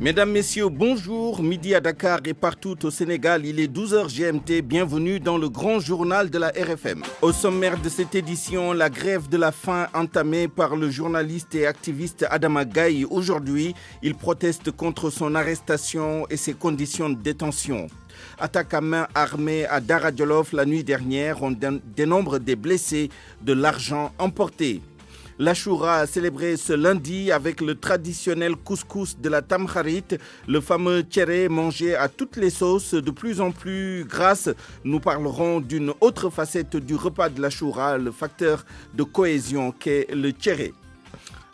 Mesdames, Messieurs, bonjour. Midi à Dakar et partout au Sénégal, il est 12h GMT. Bienvenue dans le grand journal de la RFM. Au sommaire de cette édition, la grève de la faim entamée par le journaliste et activiste Adama Gaye. Aujourd'hui, il proteste contre son arrestation et ses conditions de détention. Attaque à main armée à Dara Djolof la nuit dernière. On dénombre des blessés, de l'argent emporté. L'Achoura a célébré ce lundi avec le traditionnel couscous de la Tamkharit, le fameux tchéré mangé à toutes les sauces, de plus en plus grasse. Nous parlerons d'une autre facette du repas de l'Achoura, le facteur de cohésion qu'est le tchéré.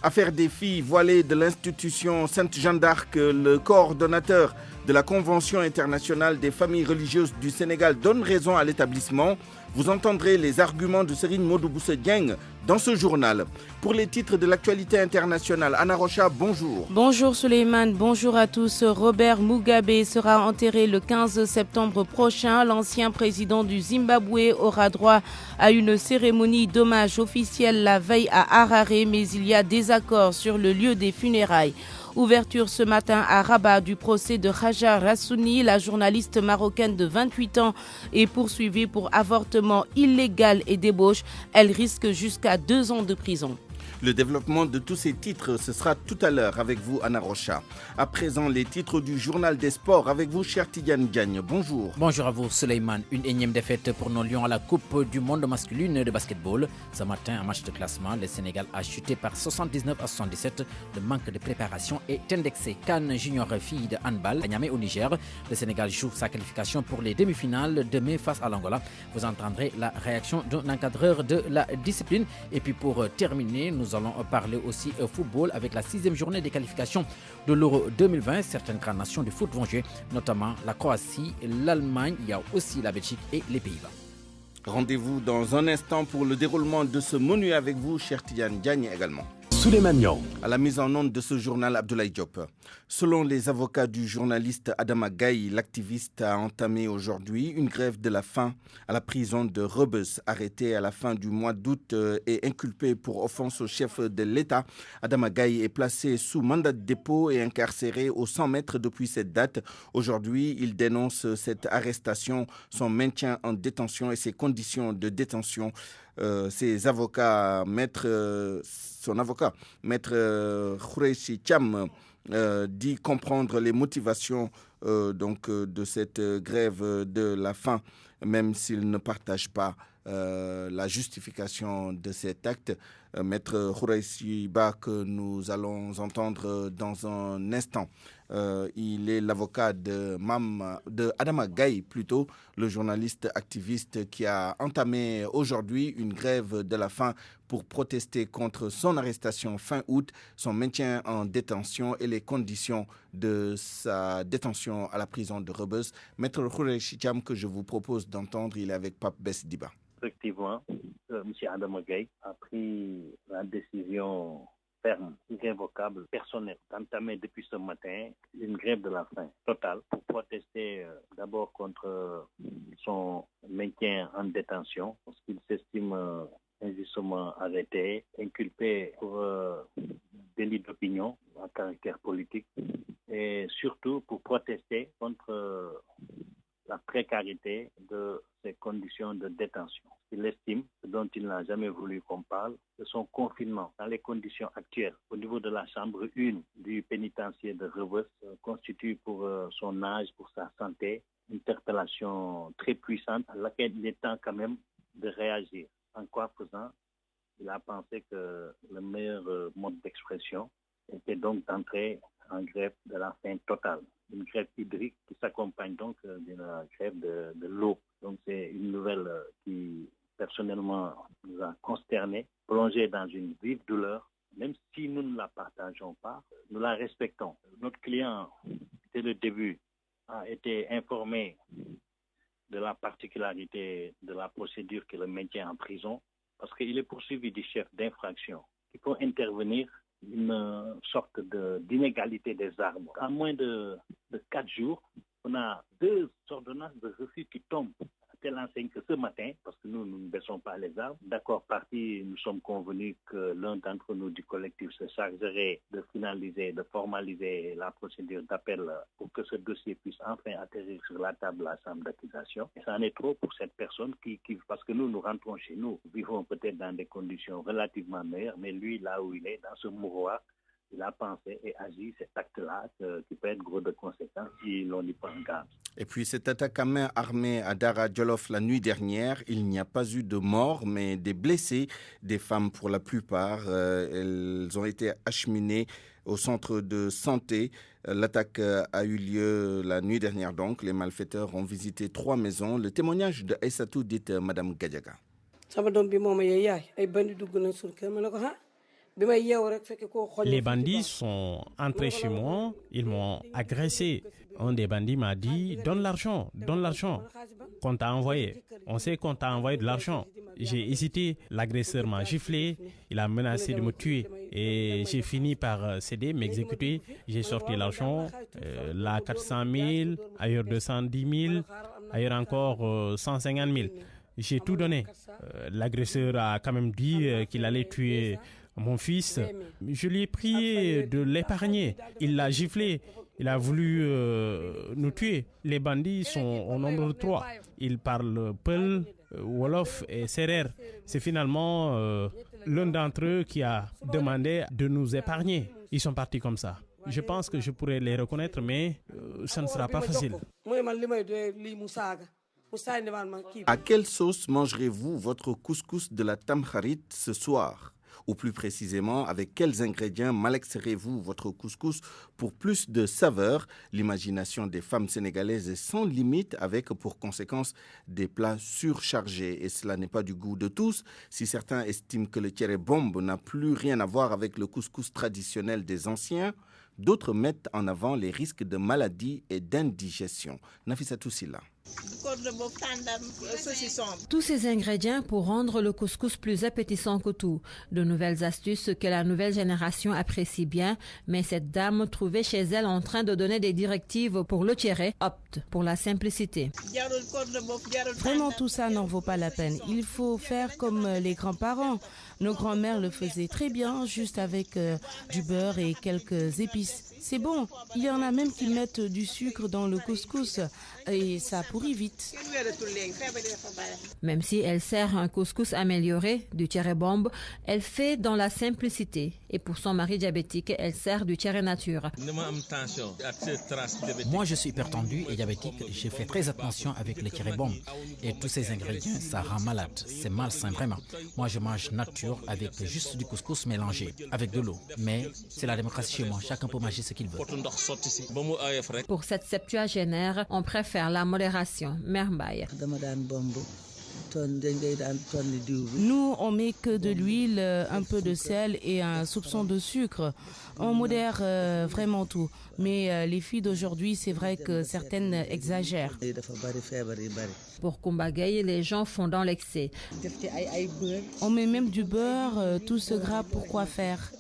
Affaire des filles voilées de l'institution Sainte-Jeanne d'Arc, le coordonnateur de la Convention internationale des familles religieuses du Sénégal donne raison à l'établissement. Vous entendrez les arguments de Serigne Modou Bousso Dieng dans ce journal. Pour les titres de l'actualité internationale, Anna Rocha, bonjour. Bonjour Souleymane, bonjour à tous. Robert Mugabe sera enterré le 15 septembre prochain. L'ancien président du Zimbabwe aura droit à une cérémonie d'hommage officielle la veille à Harare, mais il y a désaccord sur le lieu des funérailles. Ouverture ce matin à Rabat du procès de Hajar Rassouni, la journaliste marocaine de 28 ans est poursuivie pour avortement illégal et débauche. Elle risque jusqu'à 2 ans de prison. Le développement de tous ces titres, ce sera tout à l'heure avec vous, Anna Rocha. À présent, les titres du journal des sports avec vous, cher Tidiane Diagne. Bonjour. Bonjour à vous, Souleymane. Une énième défaite pour nos Lions à la Coupe du monde masculine de basketball. Ce matin, un match de classement, le Sénégal a chuté par 79 à 77. Le manque de préparation est indexé. Cannes Junior Filles de handball à Niamey au Niger. Le Sénégal joue sa qualification pour les demi-finales demain face à l'Angola. Vous entendrez la réaction d'un encadreur de la discipline. Et puis pour terminer, nous allons parler aussi football avec la 6e journée des qualifications de l'Euro 2020. Certaines grandes nations du foot vont jouer, notamment la Croatie, l'Allemagne, il y a aussi la Belgique et les Pays-Bas. Rendez-vous dans un instant pour le déroulement de ce menu avec vous, cher Tidiane Diagne également. Souleymane Niang. À la mise en onde de ce journal, Abdoulaye Diop. Selon les avocats du journaliste Adama Gaye, l'activiste a entamé aujourd'hui une grève de la faim à la prison de Rebeuss. Arrêté à la fin du mois d'août et inculpé pour offense au chef de l'État, Adama Gaye est placé sous mandat de dépôt et incarcéré au 100 mètres depuis cette date. Aujourd'hui, il dénonce cette arrestation, son maintien en détention et ses conditions de détention. Son avocat, maître Khoureyssi Thiam, dit comprendre les motivations de cette grève de la faim, même s'il ne partage pas la justification de cet acte. Maître Khoureyssi Ba, que nous allons entendre dans un instant. Il est l'avocat de Adama Gaye, plutôt, le journaliste activiste qui a entamé aujourd'hui une grève de la faim pour protester contre son arrestation fin août, son maintien en détention et les conditions de sa détention à la prison de Rebeuss. Maître Khoureyssi Thiam, que je vous propose d'entendre, il est avec Pape Bess-Diba. Effectivement, M. Adama Gaye a pris la décision ferme, irrévocable, personnelle, d'entamer depuis ce matin une grève de la faim totale pour protester d'abord contre son maintien en détention, parce qu'il s'estime injustement arrêté, inculpé pour délit d'opinion à caractère politique, et surtout pour protester contre la précarité de ses conditions de détention. Il estime, ce dont il n'a jamais voulu qu'on parle, de son confinement dans les conditions actuelles au niveau de la chambre 1 du pénitencier de Rebeuss constitue pour son âge, pour sa santé, une interpellation très puissante à laquelle il est temps quand même de réagir. En quoi faisant, il a pensé que le meilleur mode d'expression était donc d'entrer en grève de la faim totale. Une grève hydrique qui s'accompagne donc d'une grève de l'eau. Donc c'est une nouvelle qui personnellement nous a consternés, plongés dans une vive douleur. Même si nous ne la partageons pas, nous la respectons. Notre client, dès le début, a été informé de la particularité de la procédure qui le maintient en prison, parce qu'il est poursuivi du chef d'infraction. Il faut intervenir une sorte d'inégalité des armes. En moins de 4 jours, on a 2 ordonnances de refus qui tombent telle enseigne que ce matin, parce que nous ne baissons pas les armes, d'accord partis, nous sommes convenus que l'un d'entre nous du collectif se chargerait de finaliser, de formaliser la procédure d'appel pour que ce dossier puisse enfin atterrir sur la table de la chambre d'accusation. Et ça en est trop pour cette personne qui parce que nous rentrons chez nous, vivons peut-être dans des conditions relativement meilleures, mais lui, là où il est, dans ce mouroir, il a pensé et agi cet acte-là qui peut être gros de conséquences si l'on n'y prend garde. Et puis cette attaque à main armée à Dara Djolof la nuit dernière, il n'y a pas eu de morts, mais des blessés, des femmes pour la plupart. Elles ont été acheminées au centre de santé. L'attaque a eu lieu la nuit dernière donc. Les malfaiteurs ont visité 3 maisons. Le témoignage de Aïssatou dit Madame Gadiaga. Les bandits sont entrés chez moi, ils m'ont agressé. Un des bandits m'a dit « Donne l'argent, qu'on t'a envoyé. On sait qu'on t'a envoyé de l'argent. » J'ai hésité, l'agresseur m'a giflé, il a menacé de me tuer. Et j'ai fini par céder, m'exécuter. J'ai sorti l'argent, là 400 000, ailleurs 210 000, ailleurs encore 150 000. J'ai tout donné. L'agresseur a quand même dit qu'il allait tuer mon fils. Je lui ai prié de l'épargner. Il l'a giflé. Il a voulu nous tuer. Les bandits sont au nombre de 3. Ils parlent Peul, Wolof et Serer. C'est finalement l'un d'entre eux qui a demandé de nous épargner. Ils sont partis comme ça. Je pense que je pourrais les reconnaître, mais ça ne sera pas facile. À quelle sauce mangerez-vous votre couscous de la Tamkharit ce soir? Ou plus précisément, avec quels ingrédients malaxerez-vous votre couscous pour plus de saveur? L'imagination des femmes sénégalaises est sans limite, avec pour conséquence des plats surchargés. Et cela n'est pas du goût de tous. Si certains estiment que le tiere bombe n'a plus rien à voir avec le couscous traditionnel des anciens, d'autres mettent en avant les risques de maladies et d'indigestion. Nafissatou Silla. Tous ces ingrédients pour rendre le couscous plus appétissant que tout. De nouvelles astuces que la nouvelle génération apprécie bien, mais cette dame trouvée chez elle en train de donner des directives pour le tiere opte pour la simplicité. Vraiment, tout ça n'en vaut pas la peine. Il faut faire comme les grands-parents. Nos grands-mères le faisaient très bien, juste avec du beurre et quelques épices. C'est bon. Il y en a même qui mettent du sucre dans le couscous et ça pourrit vite. Même si elle sert un couscous amélioré, du tiere bombe, elle fait dans la simplicité. Et pour son mari diabétique, elle sert du tiere nature. Moi, je suis hypertendu et diabétique. J'ai fait très attention avec le tiere bombe. Et tous ces ingrédients, ça rend malade. C'est malsain, vraiment. Moi, je mange nature avec juste du couscous mélangé, avec de l'eau. Mais c'est la démocratie chez moi. Chacun peut manger ce qu'il veut. Pour cette septuagénaire, on préfère la modération. Mermbaye. Nous, on met que de l'huile, un peu de sel et un soupçon de sucre. On modère vraiment tout. Mais les filles d'aujourd'hui, c'est vrai que certaines exagèrent. Pour Kumbagaye, les gens font dans l'excès. On met même du beurre, tout ce gras, pourquoi faire?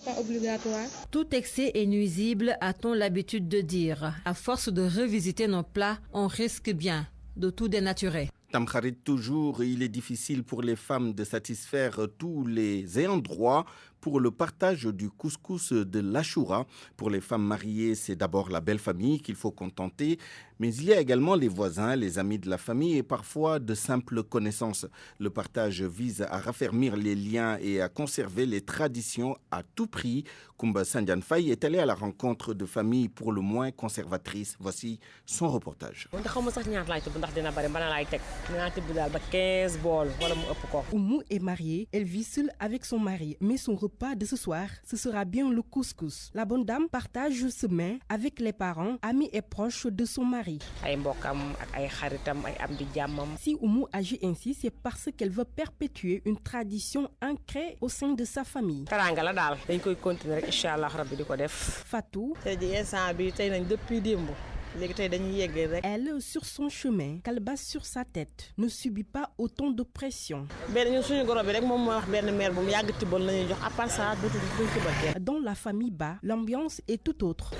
Tout excès est nuisible, a-t-on l'habitude de dire. À force de revisiter nos plats, on risque bien de tout dénaturer. Tamkharit toujours, il est difficile pour les femmes de satisfaire tous les ayants droit pour le partage du couscous de l'Achoura. Pour les femmes mariées, c'est d'abord la belle famille qu'il faut contenter, mais il y a également les voisins, les amis de la famille et parfois de simples connaissances. Le partage vise à raffermir les liens et à conserver les traditions à tout prix. Koumba Sandiane Faye est allé à la rencontre de familles pour le moins conservatrices. Voici son reportage. Oumou est mariée, elle vit seule avec son mari, mais son repas de ce soir, ce sera bien le couscous. La bonne dame partage ce mets avec les parents, amis et proches de son mari. Si Oumou agit ainsi, c'est parce qu'elle veut perpétuer une tradition ancrée au sein de sa famille. Fatou, elle, sur son chemin, calebasse sur sa tête, ne subit pas autant de pression. Dans la famille Ba, l'ambiance est tout autre.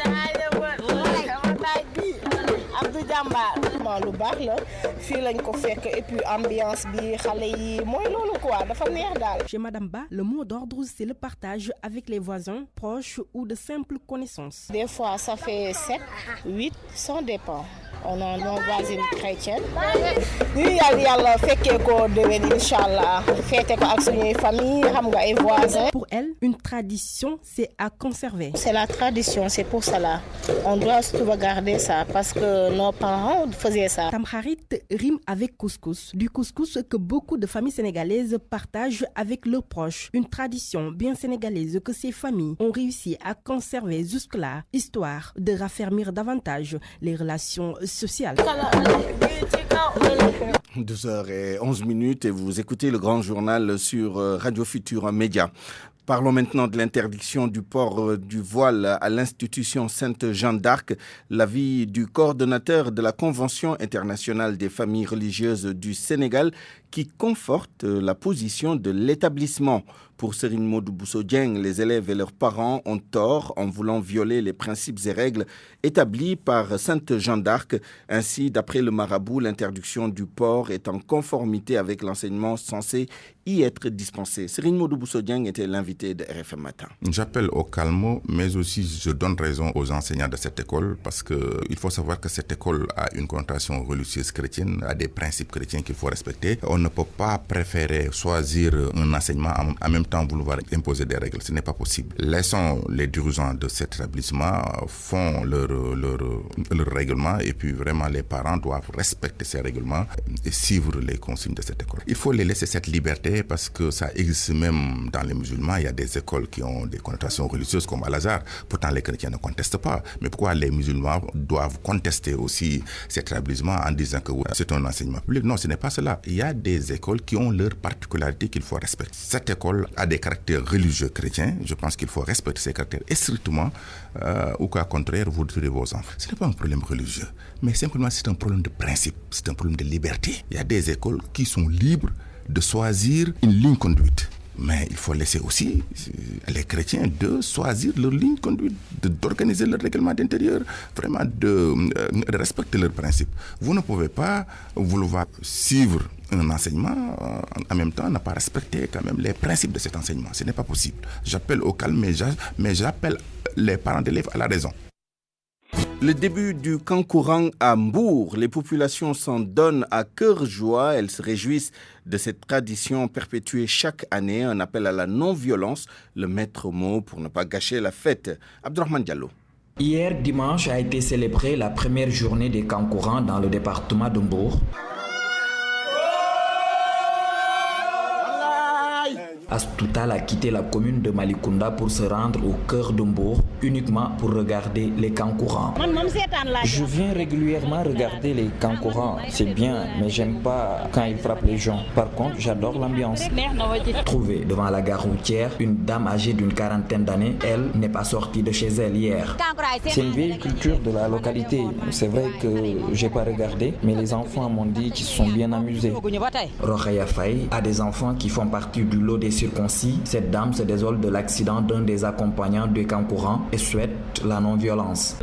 vraiment lu baax la fii lañ ko fekk et puis ambiance bi xale yi mooy loolu quoi dafa neex daal. Chez Madame Ba, le mot d'ordre c'est le partage avec les voisins, proches ou de simples connaissances. Des fois ça fait 7, 8, ça dépend. On a nos voisines chrétiennes. ñu yàlla fekkee ko déwén inchallah feete ko ak suñuy famille xam nga ay voisins. Pour elle, une tradition c'est à conserver. C'est la tradition, c'est pour cela. On doit sauvegarder ça parce que nos parents faisaient ça. Tamkharit rime avec couscous. Du couscous que beaucoup de familles sénégalaises partagent avec leurs proches. Une tradition bien sénégalaise que ces familles ont réussi à conserver jusque-là, histoire de raffermir davantage les relations sociales. 12h11 et vous écoutez le grand journal sur Radio Futur Média. Parlons maintenant de l'interdiction du port du voile à l'institution Sainte Jeanne d'Arc. L'avis du coordonnateur de la Convention internationale des familles religieuses du Sénégal qui conforte la position de l'établissement. Pour Serine Modou Bousso Dieng, les élèves et leurs parents ont tort en voulant violer les principes et règles établis par Sainte Jeanne d'Arc. Ainsi, d'après le marabout, l'interdiction du port est en conformité avec l'enseignement censé y être dispensé. Serine Modou Bousso Dieng était l'invité de RFM Matin. J'appelle au calme, mais aussi je donne raison aux enseignants de cette école parce qu'il faut savoir que cette école a une connotation religieuse chrétienne, a des principes chrétiens qu'il faut respecter. On ne peut pas préférer choisir un enseignement en même temps vouloir imposer des règles. Ce n'est pas possible. Laissons les dirigeants de cet établissement font leur règlement et puis vraiment les parents doivent respecter ces règlements et suivre les consignes de cette école. Il faut les laisser cette liberté parce que ça existe même dans les musulmans. Il y a des écoles qui ont des connotations religieuses comme Al-Azhar. Pourtant, les chrétiens ne contestent pas. Mais pourquoi les musulmans doivent contester aussi cet établissement en disant que c'est un enseignement public? Non, ce n'est pas cela. Il y a des écoles qui ont leurs particularités qu'il faut respecter. Cette école a des caractères religieux chrétiens. Je pense qu'il faut respecter ces caractères. Et strictement, ou qu'à contraire, vous tuez vos enfants. Ce n'est pas un problème religieux, mais simplement c'est un problème de principe. C'est un problème de liberté. Il y a des écoles qui sont libres de choisir une ligne conduite. Mais il faut laisser aussi les chrétiens de choisir leur ligne conduite, d'organiser leur règlement d'intérieur, vraiment de respecter leurs principes. Vous ne pouvez pas vouloir suivre un enseignement, en même temps, n'a pas respecté quand même les principes de cet enseignement. Ce n'est pas possible. J'appelle au calme, mais j'appelle les parents d'élèves à la raison. Le début du Kankourang à Mbour, les populations s'en donnent à cœur joie. Elles se réjouissent de cette tradition perpétuée chaque année. Un appel à la non-violence, le maître mot pour ne pas gâcher la fête. Abdourahmane Diallo. Hier, dimanche, a été célébrée la première journée des Kankourang dans le département de Mbour. Astoutal a quitté la commune de Malikounda pour se rendre au cœur de Mbour, uniquement pour regarder les Kankourang. Je viens régulièrement regarder les Kankourang. C'est bien, mais j'aime pas quand ils frappent les gens. Par contre, j'adore l'ambiance. Trouvée devant la gare routière, une dame âgée d'une quarantaine d'années, elle n'est pas sortie de chez elle hier. C'est une vieille culture de la localité. C'est vrai que j'ai pas regardé, mais les enfants m'ont dit qu'ils se sont bien amusés. Rokhaya Faye a des enfants qui font partie du lot des circoncis. Cette dame se désole de l'accident d'un des accompagnants de Kankourang et souhaite la non-violence.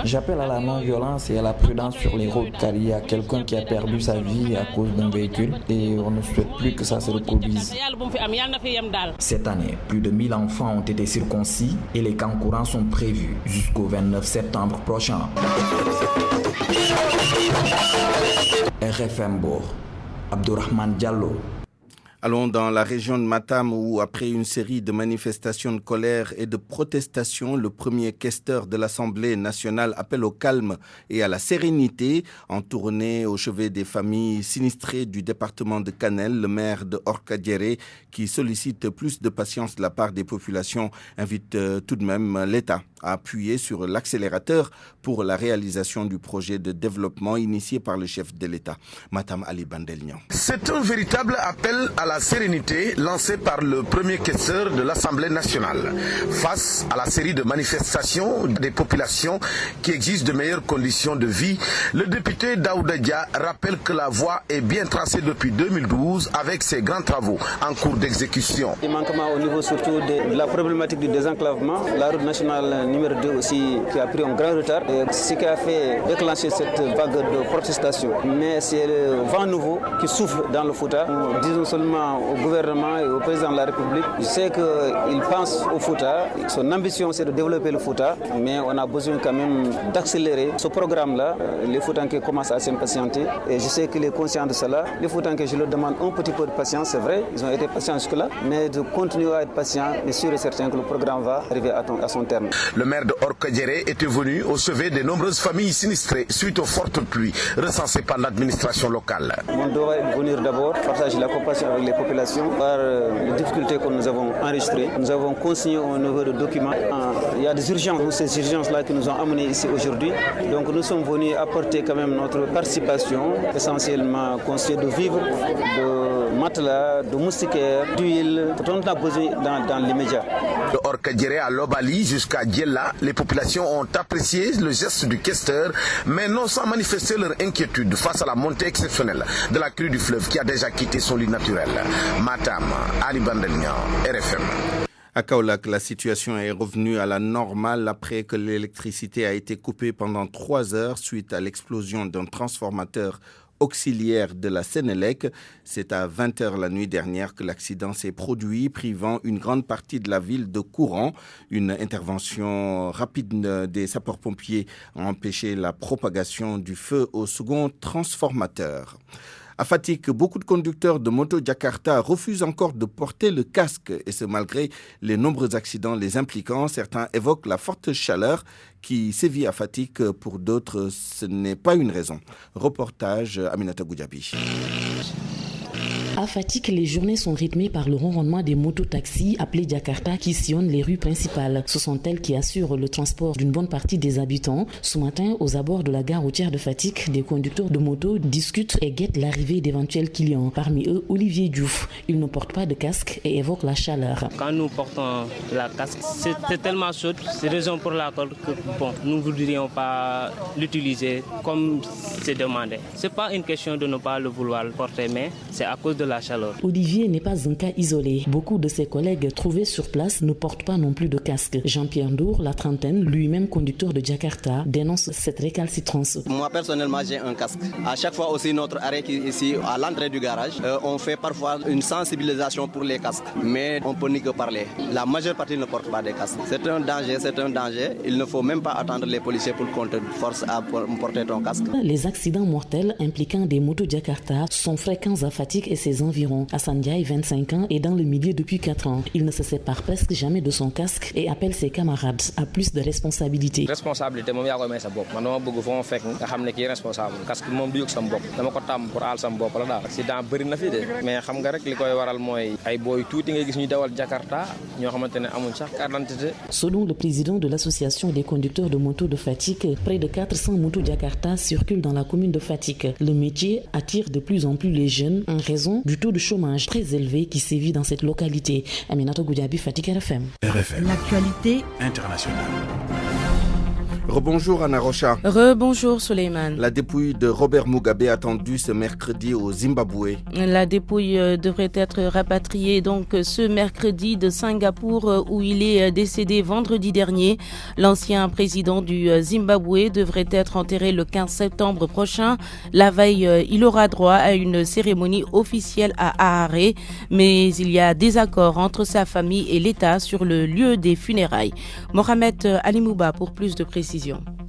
J'appelle à la non-violence et à la prudence sur les routes car il y a quelqu'un qui a perdu sa vie à cause d'un véhicule et on ne souhaite plus que ça se reproduise. Cette année, plus de 1000 enfants ont été circoncis et les Kankourang sont prévus jusqu'au 29 septembre prochain. RFM Bour, Abdourahmane Diallo. Allons dans la région de Matam où, après une série de manifestations de colère et de protestations, le premier questeur de l'Assemblée nationale appelle au calme et à la sérénité. En tournée au chevet des familles sinistrées du département de Kanel, le maire de Orkadiéré, qui sollicite plus de patience de la part des populations, invite tout de même l'État à appuyer sur l'accélérateur pour la réalisation du projet de développement initié par le chef de l'État, Matam Ali Bandelnian. C'est un véritable appel à la sérénité lancée par le premier questeur de l'Assemblée nationale. Face à la série de manifestations des populations qui exigent de meilleures conditions de vie, le député Daouda Dia rappelle que la voie est bien tracée depuis 2012 avec ses grands travaux en cours d'exécution. Les manquements au niveau surtout de la problématique du désenclavement, la route nationale numéro 2 aussi qui a pris un grand retard, ce qui a fait déclencher cette vague de protestation. Mais c'est le vent nouveau qui souffle dans le Fouta. Disons seulement au gouvernement et au président de la République, je sais qu'il pense au Fouta, son ambition c'est de développer le Fouta, mais on a besoin quand même d'accélérer ce programme-là. Les Foutanké commencent à s'impatienter et je sais qu'il est conscient de cela. Les Foutanké, je leur demande un petit peu de patience, c'est vrai, ils ont été patients jusque-là, mais de continuer à être patient et sûr et certain que le programme va arriver à son terme. Le maire de Orkadiéré était venu au chevet des nombreuses familles sinistrées suite aux fortes pluies recensées par l'administration locale. On doit venir d'abord partager la compassion avec les populations par les difficultés que nous avons enregistrées. Nous avons consigné au niveau de documents. Il y a des urgences, ces urgences-là qui nous ont amenés ici aujourd'hui. Donc nous sommes venus apporter quand même notre participation, essentiellement constituée de vivres, de matelas, de moustiquaires, d'huile, dont on a besoin dans l'immédiat. De Orkadiéré à Lobali jusqu'à Djella, les populations ont apprécié le geste du questeur, mais non sans manifester leur inquiétude face à la montée exceptionnelle de la crue du fleuve qui a déjà quitté son lit naturel. Matam, Ali Bandelnian, RFM. À Kaolack, la situation est revenue à la normale après que l'électricité a été coupée pendant 3 heures suite à l'explosion d'un transformateur auxiliaire de la Sénélec. C'est à 20h la nuit dernière que l'accident s'est produit, privant une grande partie de la ville de courant. Une intervention rapide des sapeurs-pompiers a empêché la propagation du feu au second transformateur. À Fatick, beaucoup de conducteurs de moto Jakarta refusent encore de porter le casque, et ce malgré les nombreux accidents les impliquant. Certains évoquent la forte chaleur qui sévit à Fatick. Pour d'autres, ce n'est pas une raison. Reportage Aminata Goudjabi. À Fatick, les journées sont rythmées par le ronronnement des mototaxis appelés Jakarta qui sillonnent les rues principales. Ce sont elles qui assurent le transport d'une bonne partie des habitants. Ce matin, aux abords de la gare routière de Fatick, des conducteurs de moto discutent et guettent l'arrivée d'éventuels clients. Parmi eux, Olivier Diouf. Il ne porte pas de casque et évoque la chaleur. Quand nous portons la casque, c'est tellement chaud. C'est la raison pour laquelle nous ne voudrions pas l'utiliser comme c'est demandé. Ce n'est pas une question de ne pas le vouloir porter, mais c'est à cause de la chaleur. Olivier n'est pas un cas isolé. Beaucoup de ses collègues trouvés sur place ne portent pas non plus de casque. Jean-Pierre Ndour, la trentaine, lui-même conducteur de Jakarta, dénonce cette récalcitrance. Moi personnellement j'ai un casque. À chaque fois aussi notre arrêt qui est ici à l'entrée du garage, on fait parfois une sensibilisation pour les casques. Mais on peut ni que parler. La majeure partie ne porte pas des casques. C'est un danger. Il ne faut même pas attendre les policiers pour qu'on te force à porter ton casque. Les accidents mortels impliquant des motos Jakarta sont fréquents à Fatick et ses environs. Hassan Ndiaye, 25 ans, est dans le milieu depuis 4 ans. Il ne se sépare presque jamais de son casque et appelle ses camarades à plus de responsabilités. Responsabilité, moom yaa koy may sa bopp. Man dama bëgg foo ma fekk nga xam ne kii responsable. Casque bi moom du yëg sam bopp. Dama ko tàmm pour aal sam bopp la daal. Accident bëri na fi de. Mais xam nga rek li koy waral mooy ay booy tuuti ngay gis ñuy dawal Jakarta ñoo xamante ne amuñ sax carte d'identité. Selon le président de l'association des conducteurs de motos de Fatick, près de 400 motos Jakarta circulent dans la commune de Fatick. Le métier attire de plus en plus les jeunes en raison du taux de chômage très élevé qui sévit dans cette localité. Aminata Goudjabi, Fatick, RFM. RFM. L'actualité internationale. Rebonjour Anna Rocha. Rebonjour Suleiman. La dépouille de Robert Mugabe attendue ce mercredi au Zimbabwe. La dépouille devrait être rapatriée donc ce mercredi de Singapour où il est décédé vendredi dernier. L'ancien président du Zimbabwe devrait être enterré le 15 septembre prochain. La veille, il aura droit à une cérémonie officielle à Harare, mais il y a des accords entre sa famille et l'État sur le lieu des funérailles. Mohamed Alimouba pour plus de précisions.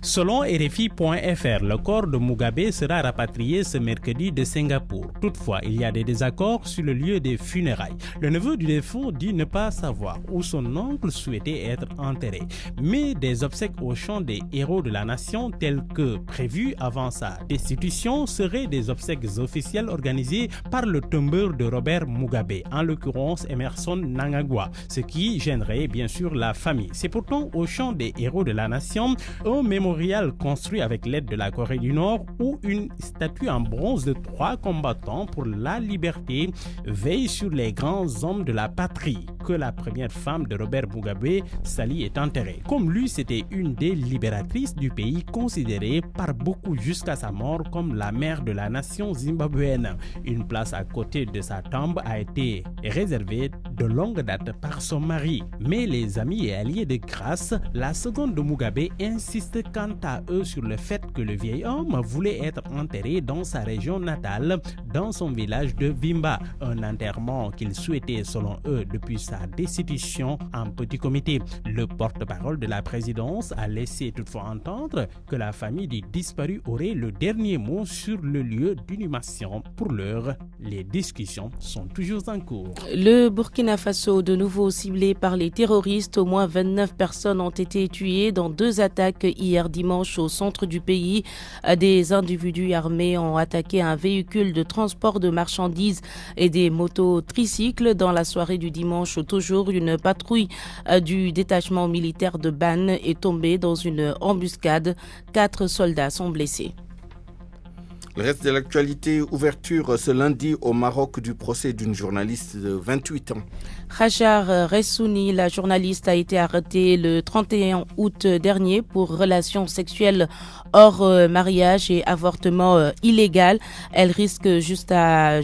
Selon RFI.fr, le corps de Mugabe sera rapatrié ce mercredi de Singapour. Toutefois, il y a des désaccords sur le lieu des funérailles. Le neveu du défunt dit ne pas savoir où son oncle souhaitait être enterré. Mais des obsèques au champ des héros de la nation telles que prévues avant sa destitution seraient des obsèques officielles organisées par le tombeur de Robert Mugabe, en l'occurrence Emerson Mnangagwa, ce qui gênerait bien sûr la famille. C'est pourtant au champ des héros de la nation un mémorial construit avec l'aide de la Corée du Nord ou une statue en bronze de 3 combattants pour la liberté veille sur les grands hommes de la patrie que la première femme de Robert Mugabe, Sally, est enterrée. Comme lui, c'était une des libératrices du pays, considérée par beaucoup jusqu'à sa mort comme la mère de la nation zimbabwéenne. Une place à côté de sa tombe a été réservée de longue date par son mari. Mais les amis et alliés de Grace, la seconde de Mugabe, insistent quant à eux sur le fait que le vieil homme voulait être enterré dans sa région natale, dans son village de Vimba. Un enterrement qu'il souhaitait selon eux depuis sa destitution en petit comité. Le porte-parole de la présidence a laissé toutefois entendre que la famille du disparu aurait le dernier mot sur le lieu d'inhumation. Pour l'heure, les discussions sont toujours en cours. Le Burkina Faso, de nouveau ciblé par les terroristes, au moins 29 personnes ont été tuées dans 2 attaques hier dimanche au centre du pays. Des individus armés ont attaqué un véhicule de transport de marchandises et des motos tricycles. Dans la soirée du dimanche, toujours, une patrouille du détachement militaire de Ban est tombée dans une embuscade. 4 soldats sont blessés. Le reste de l'actualité, ouverture ce lundi au Maroc du procès d'une journaliste de 28 ans. Hajar Ressouni, la journaliste, a été arrêtée le 31 août dernier pour relations sexuelles hors mariage et avortement illégal. Elle risque jusqu'à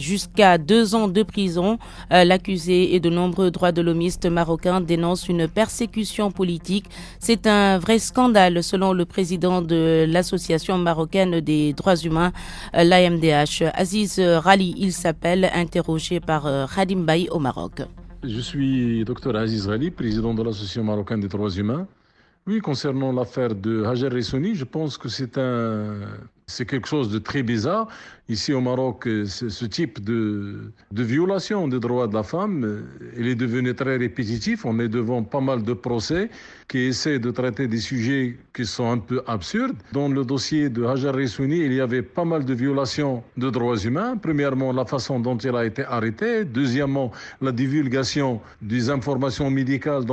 2 ans de prison. L'accusée et de nombreux droits de l'hommistes marocains dénoncent une persécution politique. C'est un vrai scandale selon le président de l'association marocaine des droits humains, l'AMDH. Aziz Rali, il s'appelle, interrogé par Khadim Baye au Maroc. Je suis Dr Aziz Rali, président de l'Association marocaine des droits humains. Oui, concernant l'affaire de Hajar Ressouni, je pense que c'est quelque chose de très bizarre. Ici au Maroc, ce type de violation des droits de la femme, il est devenu très répétitif. On est devant pas mal de procès qui essaient de traiter des sujets qui sont un peu absurdes. Dans le dossier de Hajar Ressouni, il y avait pas mal de violations de droits humains. Premièrement, la façon dont il a été arrêté. Deuxièmement, la divulgation des informations médicales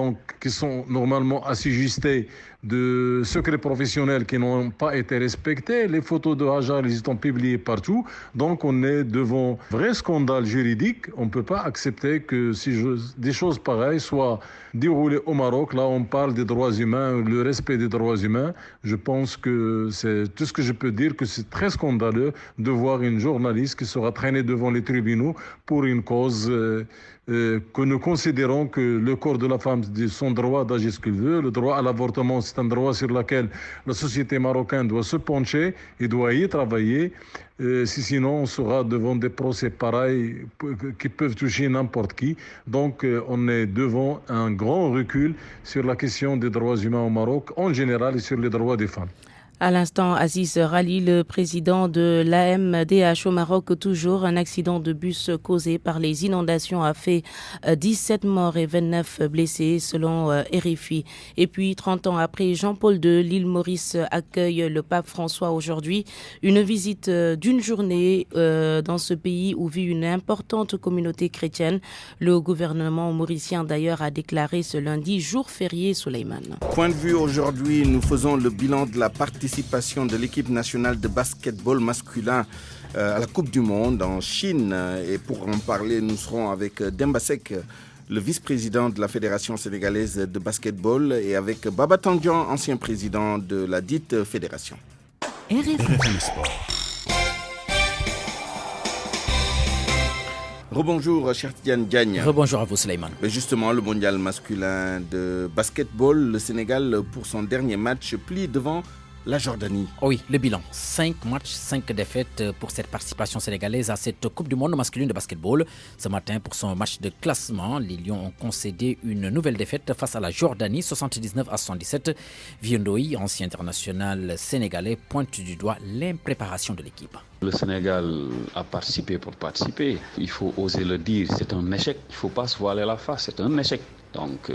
qui sont normalement assujettées de secrets professionnels qui n'ont pas été respectés. Les photos de Hajar, ils sont publiées partout. Donc on est devant un vrai scandale juridique. On ne peut pas accepter que des choses pareilles soient déroulées au Maroc. Là, on parle des droits humains, le respect des droits humains. Je pense que c'est tout ce que je peux dire, que c'est très scandaleux de voir une journaliste qui sera traînée devant les tribunaux pour une cause que nous considérons que le corps de la femme a son droit d'agir ce qu'il veut. Le droit à l'avortement, c'est un droit sur lequel la société marocaine doit se pencher et doit y travailler. Sinon, on sera devant des procès pareils qui peuvent toucher n'importe qui. Donc, on est devant un grand recul sur la question des droits humains au Maroc en général et sur les droits des femmes. À l'instant, Aziz Rali, le président de l'AMDH au Maroc, toujours. Un accident de bus causé par les inondations a fait 17 morts et 29 blessés selon RFI. Et puis, 30 ans après, Jean-Paul II, l'île Maurice accueille le pape François aujourd'hui. Une visite d'une journée dans ce pays où vit une importante communauté chrétienne. Le gouvernement mauricien d'ailleurs a déclaré ce lundi jour férié Souleymane. Point de vue aujourd'hui, nous faisons le bilan de la participation de l'équipe nationale de basketball masculin à la Coupe du Monde en Chine. Et pour en parler, nous serons avec Demba Seck, le vice-président de la Fédération sénégalaise de basketball, et avec Baba Tandian, ancien président de la dite fédération. RFM Sport. Rebonjour, cher Tidiane Diagne. Rebonjour à vous, Souleymane. Justement, le mondial masculin de basketball, le Sénégal, pour son dernier match, plie devant la Jordanie. Oui, le bilan. 5 matchs, 5 défaites pour cette participation sénégalaise à cette Coupe du Monde masculine de basketball. Ce matin, pour son match de classement, les Lions ont concédé une nouvelle défaite face à la Jordanie, 79-77. Vieux-Ndoye, ancien international sénégalais, pointe du doigt l'impréparation de l'équipe. Le Sénégal a participé pour participer. Il faut oser le dire, c'est un échec. Il ne faut pas se voiler la face, c'est un échec. Donc,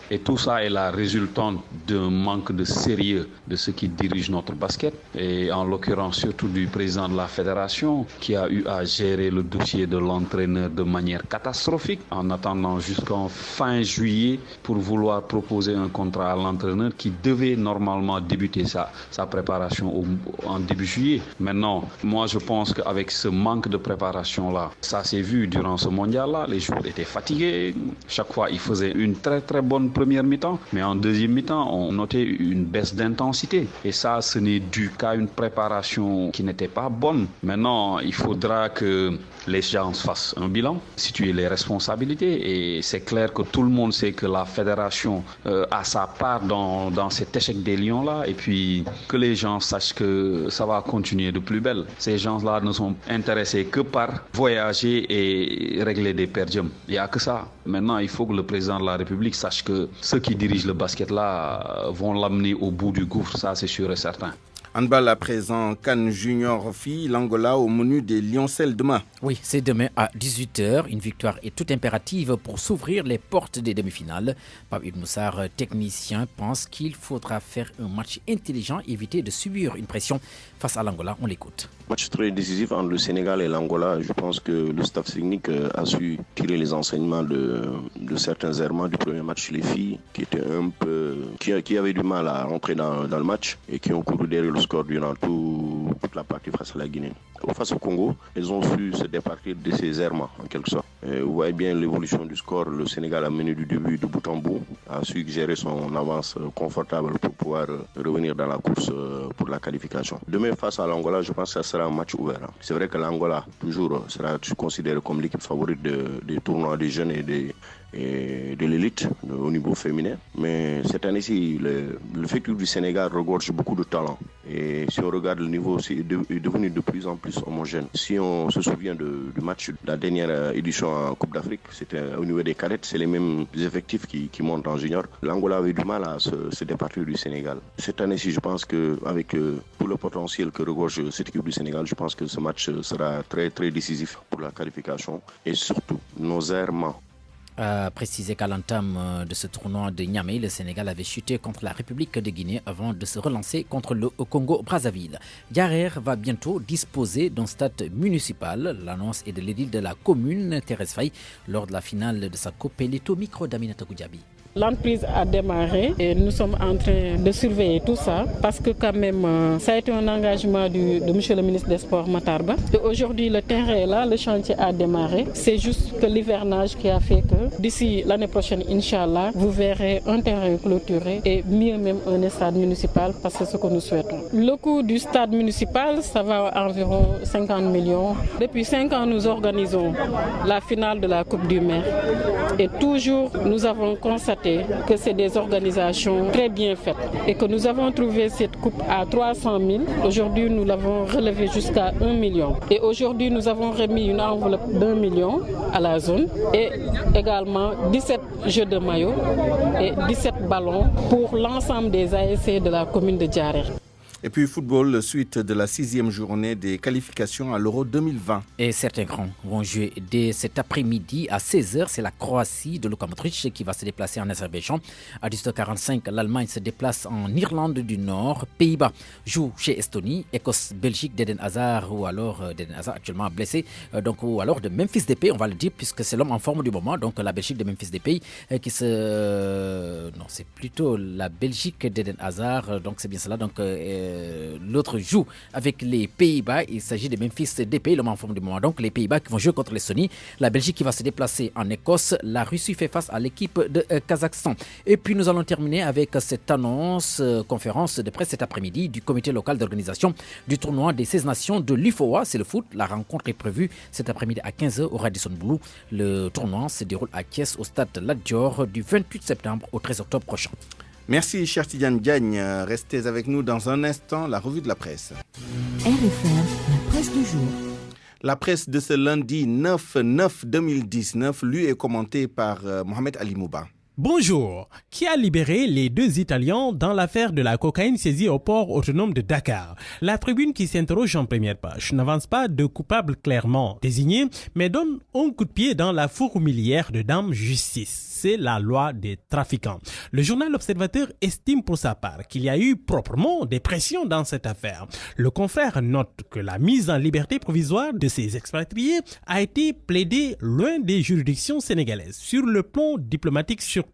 et tout ça est la résultante d'un manque de sérieux de ceux qui dirigent notre basket, et en l'occurrence surtout du président de la fédération qui a eu à gérer le dossier de l'entraîneur de manière catastrophique en attendant jusqu'en fin juillet pour vouloir proposer un contrat à l'entraîneur qui devait normalement débuter sa préparation en début juillet. Maintenant, moi je pense qu'avec ce manque de préparation-là, ça s'est vu durant ce mondial-là, les joueurs étaient fatigués, chaque fois ils faisaient une très très bonne première mi-temps, mais en deuxième mi-temps, on notait une baisse d'intensité. Et ça, ce n'est dû qu'à une préparation qui n'était pas bonne. Maintenant, il faudra que les gens fassent un bilan, situer les responsabilités. Et c'est clair que tout le monde sait que la fédération a sa part dans cet échec des Lions-là. Et puis, que les gens sachent que ça va continuer de plus belle. Ces gens-là ne sont intéressés que par voyager et régler des per diem. Il n'y a que ça. Maintenant, il faut que le président de la République sache que ceux qui dirigent le basket là vont l'amener au bout du gouffre, ça c'est sûr et certain. Handball à présent, CAN Junior filles, l'Angola au menu des Lioncelles demain. Oui, c'est demain à 18h. Une victoire est toute impérative pour s'ouvrir les portes des demi-finales. Pape Ibn Moussar, technicien, pense qu'il faudra faire un match intelligent, éviter de subir une pression face à l'Angola. On l'écoute. Match très décisif entre le Sénégal et l'Angola. Je pense que le staff technique a su tirer les enseignements de certains errements du premier match chez les filles, qui étaient un peu, qui avaient du mal à rentrer dans le match et qui ont couru derrière le score durant toute la partie face à la Guinée. Face au Congo, elles ont su se départir de ces errements en quelque sorte. Vous voyez bien l'évolution du score. Le Sénégal a mené du début de bout en bout, a su gérer son avance confortable pour pouvoir revenir dans la course pour la qualification. Demain face à l'Angola, je pense que ça sera un match ouvert. C'est vrai que l'Angola toujours sera considérée comme l'équipe favorite des tournois des jeunes et de l'élite au niveau féminin. Mais cette année-ci, l'effectif du Sénégal regorge beaucoup de talent. Et si on regarde le niveau, c'est devenu de plus en plus homogène. Si on se souvient du match de la dernière édition en Coupe d'Afrique, c'était au niveau des cadettes, c'est les mêmes effectifs qui montent en junior. L'Angola avait du mal à se départir du Sénégal. Cette année-ci, je pense qu'avec tout le potentiel que regorge cette équipe du Sénégal, je pense que ce match sera très très décisif pour la qualification et surtout nos errements. A précisé qu'à l'entame de ce tournoi de Niamey, le Sénégal avait chuté contre la République de Guinée avant de se relancer contre le Congo-Brazzaville. Diarère va bientôt disposer d'un stade municipal. L'annonce est de l'édile de la commune, Thérèse Faye, lors de la finale de sa Coupe Pelleto Micro d'Aminata Goudiaby. L'entreprise a démarré et nous sommes en train de surveiller tout ça parce que quand même ça a été un engagement de monsieur le ministre des Sports Matarba. Et aujourd'hui le terrain est là, le chantier a démarré. C'est juste que l'hivernage qui a fait que d'ici l'année prochaine, Inch'Allah, vous verrez un terrain clôturé et mieux même un stade municipal parce que c'est ce que nous souhaitons. Le coût du stade municipal, ça va à environ 50 millions. Depuis 5 ans, nous organisons la finale de la Coupe du Maire et toujours nous avons constaté que c'est des organisations très bien faites et que nous avons trouvé cette coupe à 300 000. Aujourd'hui, nous l'avons relevée jusqu'à 1 million. Et aujourd'hui, nous avons remis une enveloppe d'1 million à la zone et également 17 jeux de maillot et 17 ballons pour l'ensemble des ASC de la commune de Diarère. Et puis football, suite de la 6e journée des qualifications à l'Euro 2020. Et certains grands vont jouer dès cet après-midi à 16h. C'est la Croatie de Luka Modric qui va se déplacer en Azerbaïdjan. À 18h45, l'Allemagne se déplace en Irlande du Nord. Pays-Bas joue chez Estonie. Écosse, Belgique d'Eden Hazard ou alors d'Eden Hazard actuellement blessé. Ou alors de Memphis Depay, on va le dire, puisque c'est l'homme en forme du moment. Donc la Belgique de Memphis Depay qui se... Non, c'est plutôt la Belgique d'Eden Hazard. Donc c'est bien cela. Donc... l'autre joue avec les Pays-Bas. Il s'agit de Memphis Depay, l'homme en forme du moment. Donc les Pays-Bas qui vont jouer contre l'Estonie. La Belgique qui va se déplacer en Écosse. La Russie fait face à l'équipe de Kazakhstan. Et puis nous allons terminer avec cette annonce, conférence de presse cet après-midi du comité local d'organisation du tournoi des 16 nations de l'UFOA. C'est le foot. La rencontre est prévue cet après-midi à 15h au Radisson Blu. Le tournoi se déroule à Thiès au stade Lat Dior du 28 septembre au 13 octobre prochain. Merci, cher Tidiane Diagne. Restez avec nous dans un instant, la revue de la presse. RFM, la presse du jour. La presse de ce lundi 9/9/2019, lue et commentée par Mohamed Ali Mouba. Bonjour. Qui a libéré les 2 Italiens dans l'affaire de la cocaïne saisie au port autonome de Dakar? La tribune qui s'interroge en première page n'avance pas de coupable clairement désigné, mais donne un coup de pied dans la fourmilière de Dame Justice. C'est la loi des trafiquants. Le journal L'Observateur estime pour sa part qu'il y a eu proprement des pressions dans cette affaire. Le confrère note que la mise en liberté provisoire de ces expatriés a été plaidée loin des juridictions sénégalaises, sur le plan diplomatique surtout.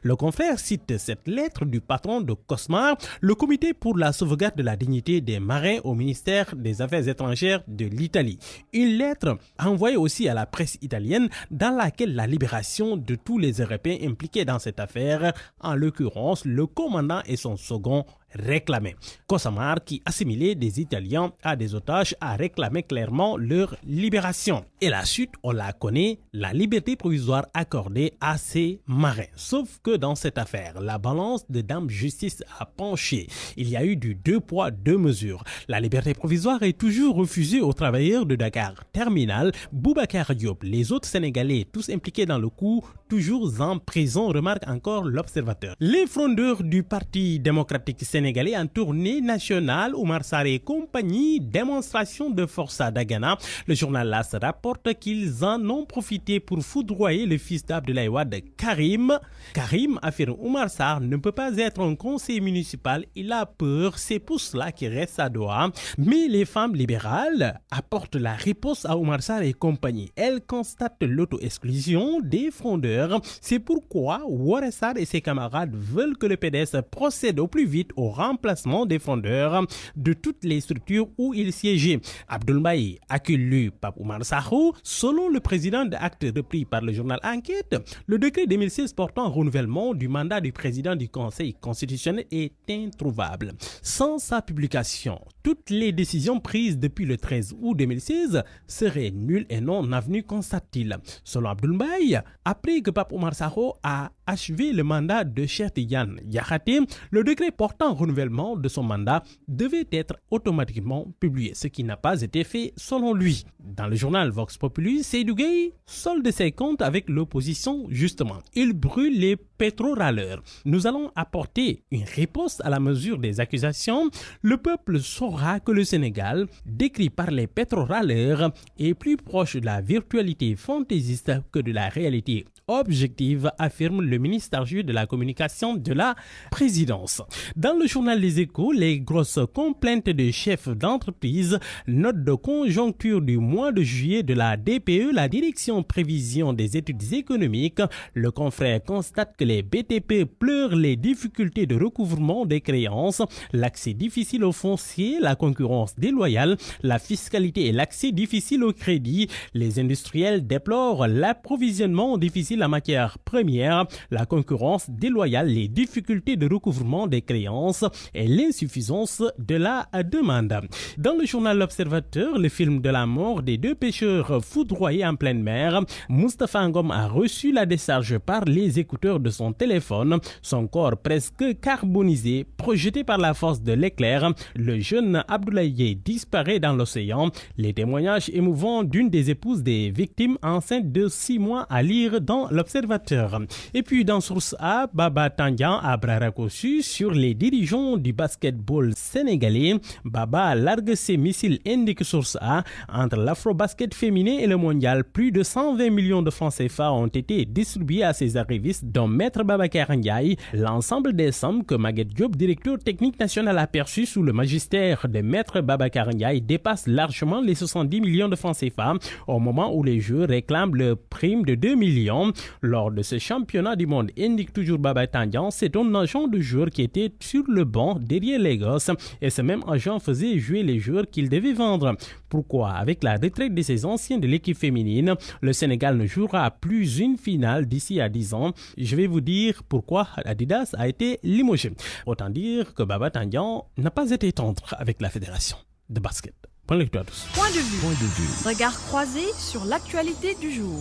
Le confrère cite cette lettre du patron de Cosmar, le comité pour la sauvegarde de la dignité des marins au ministère des Affaires étrangères de l'Italie. Une lettre envoyée aussi à la presse italienne dans laquelle la libération de tous les Européens impliqués dans cette affaire, en l'occurrence le commandant et son second, réclamé. Cosmar, qui assimilait des Italiens à des otages, a réclamé clairement leur libération. Et la suite, on la connaît, la liberté provisoire accordée à ces marins. Sauf que dans cette affaire, la balance de Dame Justice a penché. Il y a eu du 2 poids 2 mesures. La liberté provisoire est toujours refusée aux travailleurs de Dakar Terminal. Boubacar Diop, les autres Sénégalais, tous impliqués dans le coup, toujours en prison, remarque encore L'Observateur. Les frondeurs du Parti démocratique sénégalais en tournée nationale, Oumar Sarr et compagnie, démonstration de force à Dagana. Le journal LAS rapporte qu'ils en ont profité pour foudroyer le fils d'Abdoulaye Wade, Karim. Karim affirme Oumar Sarr ne peut pas être un conseiller municipal, il a peur, c'est pour cela qu'il reste à Doha. Mais les femmes libérales apportent la riposte à Oumar Sarr et compagnie. Elles constatent l'auto-exclusion des frondeurs. C'est pourquoi Ouattara Sarr et ses camarades veulent que le PDS procède au plus vite au remplacement des frondeurs de toutes les structures où ils siégeaient. Abdoulaye accuse Pape Oumar Sarr. Selon le président d'Acte repris par le journal Enquête, le décret 2016 portant renouvellement du mandat du président du Conseil constitutionnel est introuvable. Sans sa publication, toutes les décisions prises depuis le 13 août 2016 seraient nulles et non avenues, constate-t-il. Selon Abdoulaye, après que Pape Oumar Sarr a achevé le mandat de Cheikh Tidiane Diakhaté, le décret portant renouvellement de son mandat devait être automatiquement publié, ce qui n'a pas été fait selon lui. Dans le journal Vox Populi, Seydou Gueye solde ses comptes avec l'opposition justement. Il brûle les pétrorâleurs. Nous allons apporter une réponse à la mesure des accusations. Le peuple saura que le Sénégal, décrit par les pétrorâleurs, est plus proche de la virtualité fantaisiste que de la réalité objective, affirme le ministre chargé de la communication de la présidence. Dans le journal Les Échos, les grosses complaintes des chefs d'entreprise, note de conjoncture du mois de juillet de la DPE, la direction prévision des études économiques. Le confrère constate que les BTP pleurent les difficultés de recouvrement des créances, l'accès difficile au foncier, la concurrence déloyale, la fiscalité et l'accès difficile au crédit. Les industriels déplorent l'approvisionnement difficile en matières premières, la concurrence déloyale, les difficultés de recouvrement des créances et l'insuffisance de la demande. Dans le journal L'Observateur, le film de la mort des 2 pêcheurs foudroyés en pleine mer, Moustapha Ngom a reçu la décharge par les écouteurs de son téléphone, son corps presque carbonisé, projeté par la force de l'éclair. Le jeune Abdoulaye disparaît dans l'océan. Les témoignages émouvants d'une des épouses des victimes enceinte de 6 mois à lire dans L'Observateur. Et puis dans Source A, Baba Tandian a bras raccourcis sur les dirigeants du basketball sénégalais. Baba largue ses missiles, indique Source A. Entre l'afro-basket féminin et le mondial, plus de 120 millions de francs CFA ont été distribués à ses arrivistes, dont Maître Babacar Ndiaye. L'ensemble des sommes que Maguette Diop, directeur technique national, a perçues sous le magistère de Maître Babacar Ndiaye dépasse largement les 70 millions de francs CFA au moment où les joueurs réclament le prime de 2 millions. Lors de ce championnat du monde, indique toujours Baba Tandian, c'est un agent de joueur qui était sur le banc derrière les gosses et ce même agent faisait jouer les joueurs qu'il devait vendre. Pourquoi, avec la retraite de ses anciens de l'équipe féminine, le Sénégal ne jouera plus une finale d'ici à 10 ans? Je vais vous dire pourquoi Adidas a été limogé. Autant dire que Baba Tandian n'a pas été tendre avec la fédération de basket. Bonne lecture à tous. Point de vue. Regard croisé sur l'actualité du jour.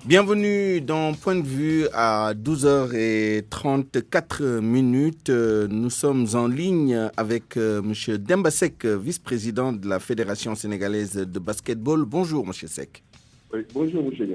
Bienvenue dans Point de vue à 12h34. Nous sommes en ligne avec M. Demba Seck, vice-président de la Fédération sénégalaise de basketball. Bonjour, M. Seck. Bonjour, monsieur.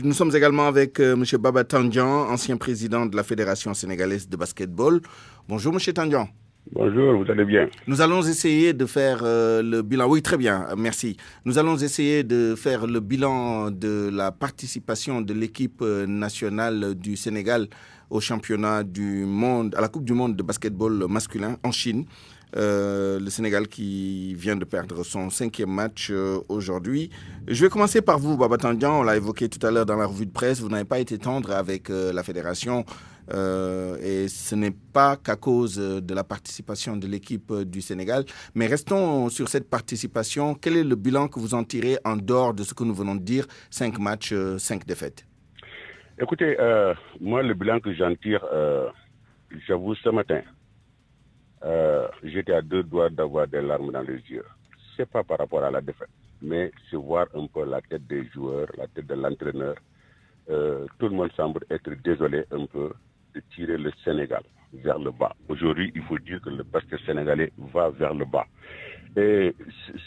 Nous sommes également avec M. Baba Tandian, ancien président de la Fédération sénégalaise de basketball. Bonjour, M. Tandian. Bonjour, vous allez bien? Nous allons essayer de faire le bilan. Oui, très bien, merci. Nous allons essayer de faire le bilan de la participation de l'équipe nationale du Sénégal au championnat du monde, à la Coupe du monde de basketball masculin en Chine. Le Sénégal qui vient de perdre son 5e match aujourd'hui. Je vais commencer par vous, Baba Tandian. On l'a évoqué tout à l'heure dans la revue de presse. Vous n'avez pas été tendre avec la fédération et ce n'est pas qu'à cause de la participation de l'équipe du Sénégal. Mais restons sur cette participation. Quel est le bilan que vous en tirez en dehors de ce que nous venons de dire? 5 matchs, 5 défaites. Écoutez, moi, le bilan que j'en tire, j'avoue, ce matin, j'étais à 2 doigts d'avoir des larmes dans les yeux. C'est pas par rapport à la défaite, mais c'est voir un peu la tête des joueurs, la tête de l'entraîneur. Tout le monde semble être désolé un peu de tirer le Sénégal vers le bas. Aujourd'hui, il faut dire que le basket sénégalais va vers le bas. Et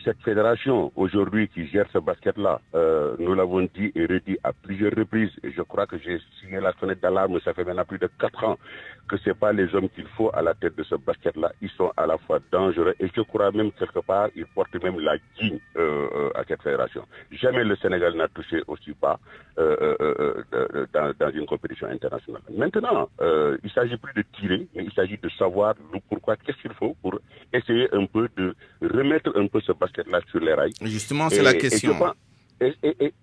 cette fédération, aujourd'hui, qui gère ce basket-là, nous l'avons dit et redit à plusieurs reprises, et je crois que j'ai signé la sonnette d'alarme, ça fait maintenant plus de 4 ans, que ce n'est pas les hommes qu'il faut à la tête de ce basket-là. Ils sont à la fois dangereux, et je crois même quelque part, ils portent même la guigne à cette fédération. Jamais le Sénégal n'a touché aussi bas dans une compétition internationale. Maintenant, il ne s'agit plus de tirer, mais il s'agit de savoir pourquoi, qu'est-ce qu'il faut pour essayer un peu de remettre un peu ce basket-là sur les rails. Justement, c'est la question.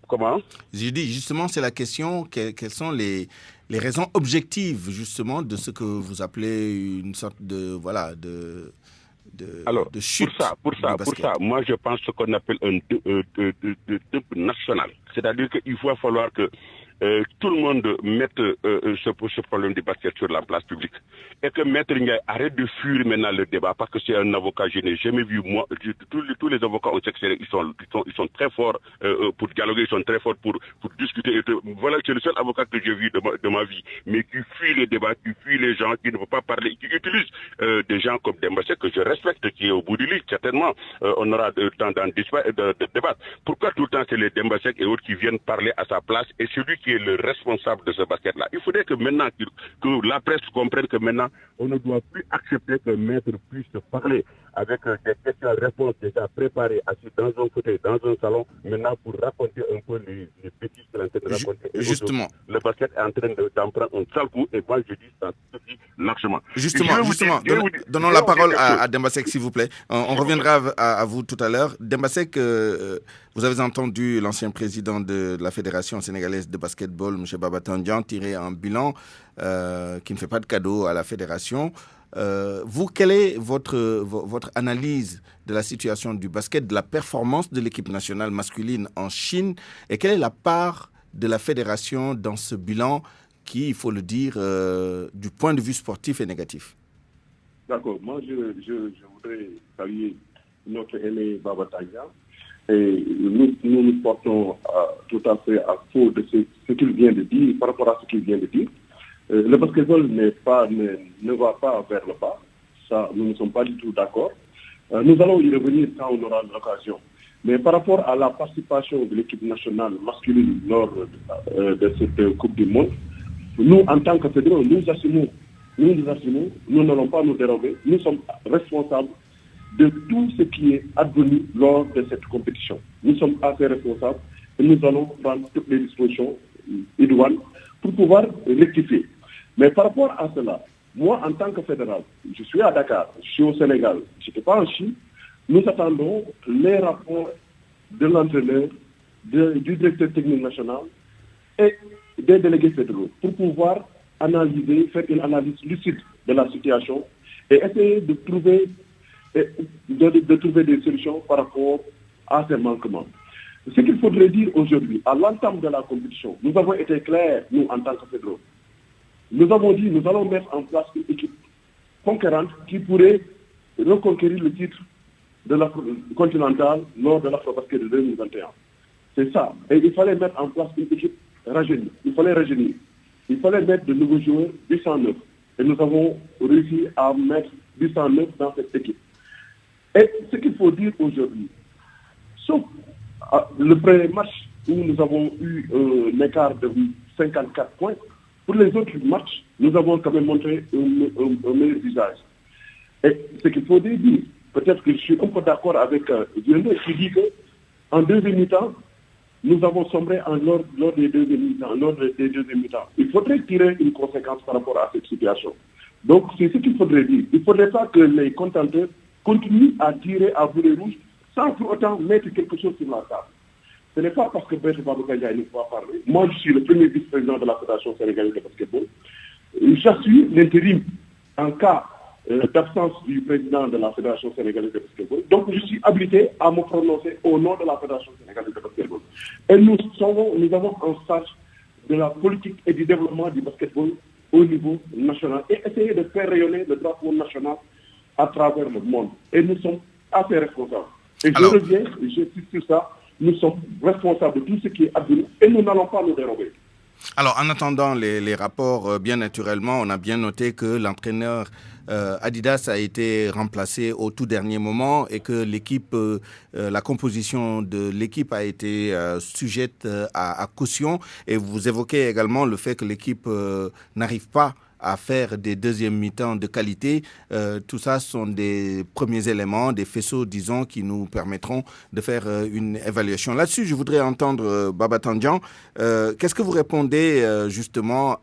Comment? J'ai dit, justement, c'est la question. Quelles sont les raisons objectives, justement, de ce que vous appelez une sorte de chute? Pour ça, moi, je pense ce qu'on appelle un dump national. C'est-à-dire qu'il va falloir que tout le monde mette ce problème du basket sur la place publique. Et que Maître Ndiaye arrête de fuir maintenant le débat parce que c'est un avocat. Je n'ai jamais vu, moi, tous les avocats au sexe, ils sont très forts pour dialoguer, ils sont très forts pour discuter. Voilà, c'est le seul avocat que j'ai vu de ma vie, mais qui fuit le débat, qui fuit les gens, qui ne veut pas parler, qui utilise des gens comme Demba Seck, que je respecte, qui est au bout du lit. Certainement, on aura le temps d'en débattre. Pourquoi tout le temps c'est les Demba Seck et autres qui viennent parler à sa place et celui qui est le responsable de ce basket-là? Il faudrait que maintenant, que la presse comprenne que maintenant, on ne doit plus accepter que maître puisse parler avec des questions-réponses déjà préparées, assis dans un fauteuil, dans un salon, maintenant pour raconter un peu les bêtises qu'il est en train de raconter. Justement. Le basket est en train d'en prendre un sale coup et moi je dis ça suffit largement. Justement, donnons la parole à Demba Seck, s'il vous plaît. On reviendra à vous tout à l'heure. Demba Seck, vous avez entendu l'ancien président de la Fédération sénégalaise de basketball, M. Baba Tandian, tirer un bilan qui ne fait pas de cadeau à la fédération. Vous, quelle est votre analyse de la situation du basket, de la performance de l'équipe nationale masculine en Chine et quelle est la part de la fédération dans ce bilan qui, il faut le dire, du point de vue sportif est négatif? D'accord. Moi, je voudrais saluer notre aîné Baba Tandian. Et nous portons tout à fait à faux de ce qu'il vient de dire, par rapport à ce qu'il vient de dire. Le basketball ne va pas vers le bas. Ça, nous ne sommes pas du tout d'accord. Nous allons y revenir quand on aura l'occasion. Mais par rapport à la participation de l'équipe nationale masculine lors de cette Coupe du Monde, nous, en tant que fédéraux, nous assumons, nous n'allons pas nous dérober. Nous sommes responsables de tout ce qui est advenu lors de cette compétition. Nous sommes assez responsables et nous allons prendre toutes les dispositions idoines pour pouvoir rectifier. Mais par rapport à cela, moi, en tant que fédéral, je suis à Dakar, je suis au Sénégal, je n'étais pas en Chine. Nous attendons les rapports de l'entraîneur, du directeur technique national et des délégués fédéraux pour pouvoir analyser, faire une analyse lucide de la situation et essayer de trouver des solutions par rapport à ces manquements. Ce qu'il faudrait dire aujourd'hui, à l'entame de la compétition, nous avons été clairs, nous, en tant que fédéraux. Nous avons dit, nous allons mettre en place une équipe conquérante qui pourrait reconquérir le titre de la continentale lors de l'Afro-Basket de 2021. C'est ça. Et il fallait mettre en place une équipe rajeunie. Il fallait rajeunir. Il fallait mettre de nouveaux joueurs 809. Et nous avons réussi à mettre 809 dans cette équipe. Et ce qu'il faut dire aujourd'hui, sauf le premier match où nous avons eu un écart de 54 points. Pour les autres matchs, nous avons quand même montré un meilleur visage. Et ce qu'il faut dire, peut-être que je suis un peu d'accord avec Diendo qui dit qu'en deuxième mi-temps, nous avons sombré lors des deuxièmes mi-temps. Il faudrait tirer une conséquence par rapport à cette situation. Donc, c'est ce qu'il faudrait dire. Il ne faudrait pas que les contenteurs continuent à tirer à boulet rouge sans pour autant mettre quelque chose sur la table. Ce n'est pas parce que Maître Babacar Ndiaye ne peut pas parler. Moi, je suis le premier vice-président de la Fédération sénégalaise de basketball. J'assure l'intérim en cas d'absence du président de la Fédération sénégalaise de basketball. Donc, je suis habilité à me prononcer au nom de la Fédération sénégalaise de basketball. Et nous avons en charge de la politique et du développement du basketball au niveau national et essayer de faire rayonner le drapeau national à travers le monde. Et nous sommes assez responsables. Et je reviens, j'insiste sur ça, nous sommes responsables de tout ce qui est advenu et nous n'allons pas nous dérober. Alors, en attendant les rapports, bien naturellement, on a bien noté que l'entraîneur Adidas a été remplacé au tout dernier moment et que l'équipe, la composition de l'équipe a été sujette à caution. Et vous évoquez également le fait que l'équipe n'arrive pas à faire des deuxièmes mi-temps de qualité. Tout ça sont des premiers éléments, des faisceaux, disons, qui nous permettront de faire une évaluation. Là-dessus, je voudrais entendre Baba Tandian. Qu'est-ce que vous répondez justement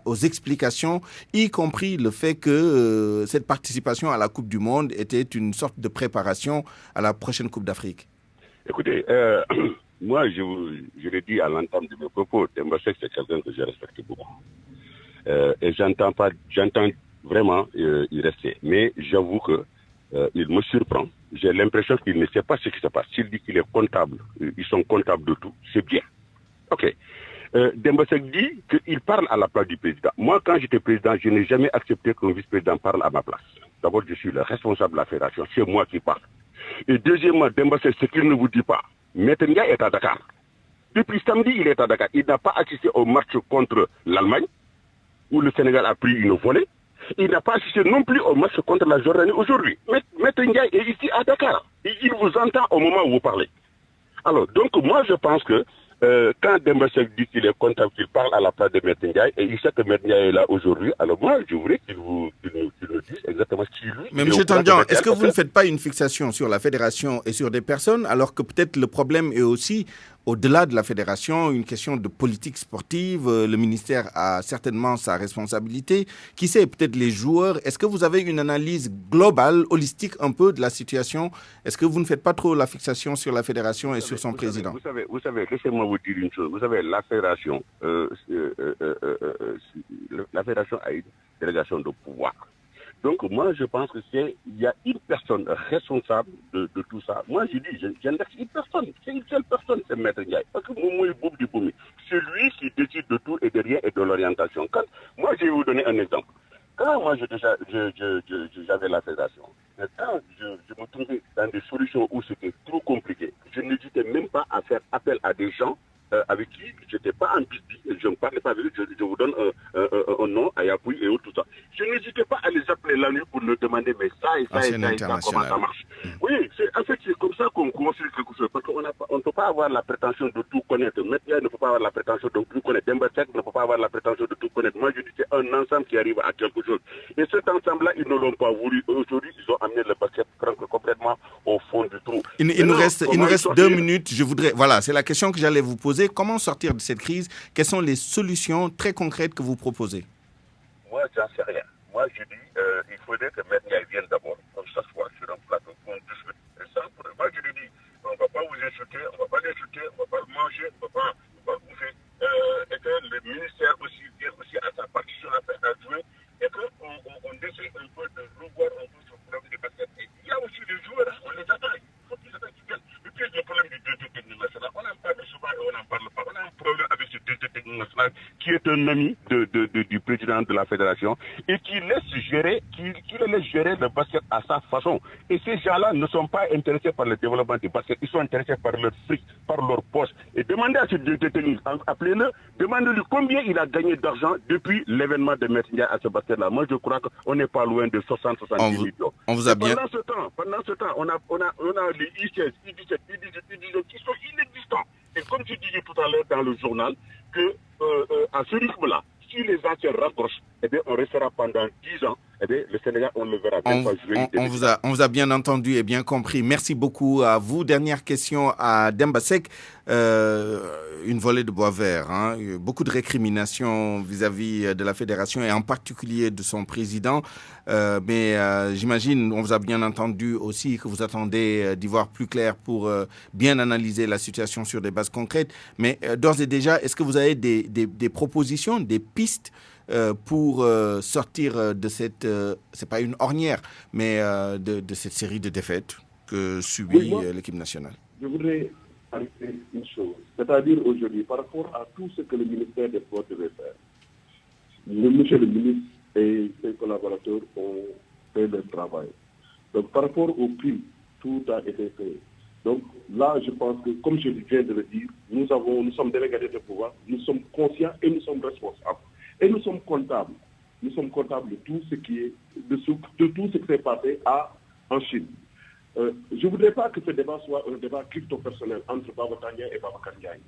aux explications, y compris le fait que cette participation à la Coupe du Monde était une sorte de préparation à la prochaine Coupe d'Afrique? Écoutez, moi, je l'ai dit à l'entame de mes propos, Demba Seck, c'est quelqu'un que je respecte beaucoup. Et j'entends vraiment y rester. Mais j'avoue que il me surprend. J'ai l'impression qu'il ne sait pas ce qui se passe. S'il dit qu'il est comptable, ils sont comptables de tout, c'est bien. Ok. Demba Seck dit qu'il parle à la place du président. Moi, quand j'étais président, je n'ai jamais accepté qu'un vice-président parle à ma place. D'abord, je suis le responsable de la fédération. C'est moi qui parle. Et deuxièmement, Demba Seck, ce qu'il ne vous dit pas, Maître Ndiaye est à Dakar. Depuis samedi, il est à Dakar. Il n'a pas assisté au match contre l'Allemagne, où le Sénégal a pris une volée. Il n'a pas assisté non plus au match contre la Jordanie aujourd'hui. Maître Ndiaye est ici à Dakar. Et il vous entend au moment où vous parlez. Alors, donc, moi, je pense que quand Demba Seck dit qu'il est comptable, qu'il parle à la place de Maître Ndiaye, et il sait que Maître Ndiaye est là aujourd'hui, alors moi, je voudrais qu'il nous dise exactement ce qu'il lui. Mais M. Tandian, est-ce que vous ne faites pas une fixation sur la fédération et sur des personnes, alors que peut-être le problème est aussi au-delà de la fédération, une question de politique sportive, le ministère a certainement sa responsabilité. Qui sait, peut-être les joueurs. Est-ce que vous avez une analyse globale, holistique un peu de la situation? Est-ce que vous ne faites pas trop la fixation sur la fédération et sur son président? Vous savez, laissez-moi vous dire une chose. Vous savez, la fédération a une délégation de pouvoir. Donc moi je pense que il y a une personne responsable de tout ça. Moi je dis, j'indexe une personne, c'est une seule personne, c'est Maître Ndiaye. Parce que c'est lui qui décide de tout et de rien et de l'orientation. Moi je vais vous donner un exemple. Quand moi j'avais la fédération, quand je me trouvais dans des solutions où c'était trop compliqué, je n'hésitais même pas à faire appel à des gens avec qui je n'étais pas en bisbille, je ne parlais pas avec eux, je vous donne un nom, Ayapoui et tout ça. Je n'hésitais pas à les appeler la nuit pour leur demander, mais ça et ça et ça, comment ça marche. Oui, en fait, c'est comme ça qu'on construit quelque chose, parce qu'on ne peut pas avoir la prétention de tout connaître. Maintenant, ne peut pas avoir la prétention de tout connaître. Demba Seck ne peut pas avoir la prétention de tout connaître. Moi, je dis c'est un ensemble qui arrive à quelque chose. Et cet ensemble-là, ils ne l'ont pas voulu. Aujourd'hui, ils ont amené le basket complètement au fond du trou. Il nous reste 2 minutes. Voilà, c'est la question que j'allais vous poser. Comment sortir de cette crise? Quelles sont les solutions très concrètes que vous proposez? Moi, j'en sais rien. Moi, je dis, il faudrait que Maître Ndiaye vienne d'abord, comme ça soit sur un plateau, qu'on discute. Et ça, moi, je lui dis, on ne va pas vous insulter, on ne va pas l'insulter, on ne va pas le manger, on ne va pas bouffer. Et que le ministère aussi vienne aussi à sa partition à jouer, et qu'on essaie un peu de revoir un peu ce problème de basket. Et il y a aussi des joueurs, on les attend, il faut qu'ils attendent qu'ils viennent. Et puis, le problème du directeur technique national, on en parle souvent et on n'en parle pas. On a un problème avec ce directeur technique national qui est un ami du président de la fédération et qui le laisse gérer le basket à sa façon. Et ces gens-là ne sont pas intéressés par le développement du basket, ils sont intéressés par leur fric, par leur poste. Et demandez à ce directeur technique, appelez-le, demandez-lui combien il a gagné d'argent depuis l'événement de Maître Ndiaye à ce basket-là. Moi, je crois qu'on n'est pas loin de 60-70 millions. On vous a bien... Pendant ce temps, on a les I16, I17, I18 qui sont inexistants. Et comme je disais tout à l'heure dans le journal, que à ce rythme-là, si les gens se rapprochent, eh bien, on restera pendant 10 ans. Eh bien, le Sénégal, on ne le verra même pas jouer. On vous a bien entendu et bien compris. Merci beaucoup à vous. Dernière question à Demba Seck. Une volée de bois vert. Hein. Beaucoup de récriminations vis-à-vis de la fédération et en particulier de son président. Mais j'imagine, on vous a bien entendu aussi, que vous attendez d'y voir plus clair pour bien analyser la situation sur des bases concrètes. Mais d'ores et déjà, est-ce que vous avez des propositions, des pistes pour sortir de cette, c'est pas une ornière, mais de cette série de défaites que subit l'équipe nationale? Je voudrais arrêter une chose, c'est-à-dire aujourd'hui, par rapport à tout ce que le ministère des Sports devait faire, monsieur le ministre et ses collaborateurs ont fait leur travail. Donc par rapport au prix, tout a été fait. Donc là, je pense que, comme je viens de le dire, nous sommes délégués de pouvoir, nous sommes conscients et nous sommes responsables. Et nous sommes comptables. Nous sommes comptables de tout ce qui est de tout ce qui s'est passé en Chine. Je ne voudrais pas que ce débat soit un débat crypto-personnel entre Baba Tania et Babacar Ndiaye.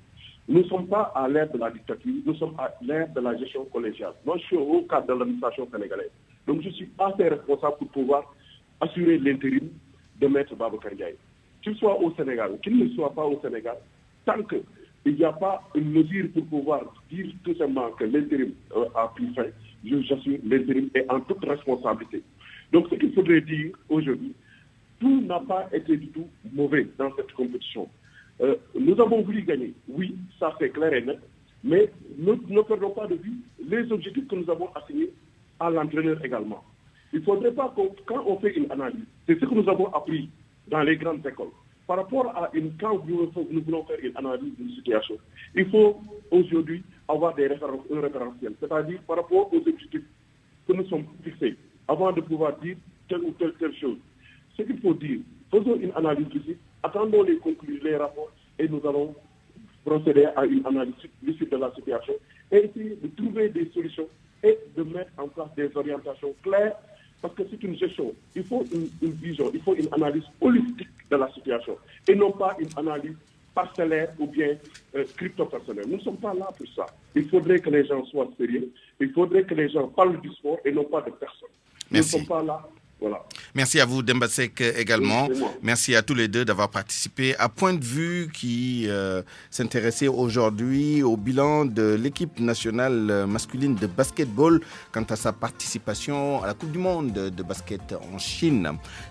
Nous ne sommes pas à l'ère de la dictature, nous sommes à l'ère de la gestion collégiale. Moi, je suis au cadre de l'administration sénégalaise. Donc, je suis assez responsable pour pouvoir assurer l'intérim de Maître Babacar Ndiaye. Qu'il soit au Sénégal ou qu'il ne soit pas au Sénégal, tant qu'il n'y a pas une mesure pour pouvoir dire tout simplement que l'intérim a pris fin, j'assure l'intérim est en toute responsabilité. Donc, ce qu'il faudrait dire aujourd'hui, tout n'a pas été du tout mauvais dans cette compétition. Nous avons voulu gagner, oui, ça c'est clair et net, mais ne perdons pas de vue les objectifs que nous avons assignés à l'entraîneur également. Il ne faudrait pas que, quand on fait une analyse, c'est ce que nous avons appris dans les grandes écoles. Par rapport à quand nous voulons faire une analyse d'une situation, il faut aujourd'hui avoir un référentiel, c'est-à-dire par rapport aux objectifs que nous sommes fixés, avant de pouvoir dire telle ou telle chose. Ce qu'il faut dire, faisons une analyse ici, attendons les conclusions, les rapports, et nous allons procéder à une analyse lucide de la situation et essayer de trouver des solutions et de mettre en place des orientations claires, parce que c'est une gestion. Il faut une vision, il faut une analyse holistique de la situation et non pas une analyse parcellaire ou bien crypto-personnelle. Nous ne sommes pas là pour ça. Il faudrait que les gens soient sérieux, il faudrait que les gens parlent du sport et non pas de personne. Merci. Nous ne sommes pas là. Voilà. Merci à vous, Demba Seck, également. Merci à tous les deux d'avoir participé à Point de Vue qui s'intéressait aujourd'hui au bilan de l'équipe nationale masculine de basketball quant à sa participation à la Coupe du Monde de basket en Chine.